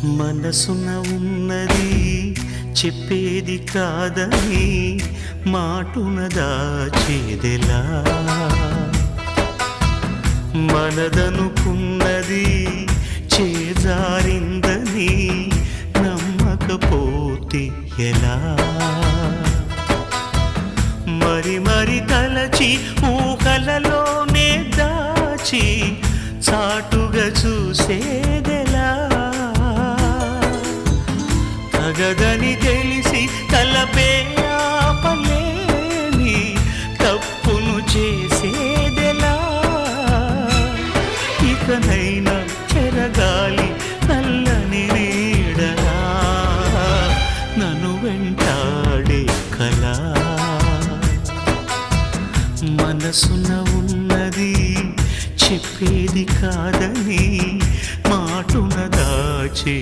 మనసున ఉన్నది చెప్పేది కాదని మాటున దాచేదెలా మనదనుకున్నది చేజారిందని నమ్మకపోతే ఎలా మరి మరి తలచి ఊహలలోనే దాచి చాటుగా చూసేదెలా తగదని తెలిసి తలపే ఆపలేని తప్పును చేసేదెలా ఇకనైనా చెరగాలి నల్లని నీడలా నన్ను వెంటాడే కళ మనసున ఉన్నది చెప్పేది కాదని మాటున దాచే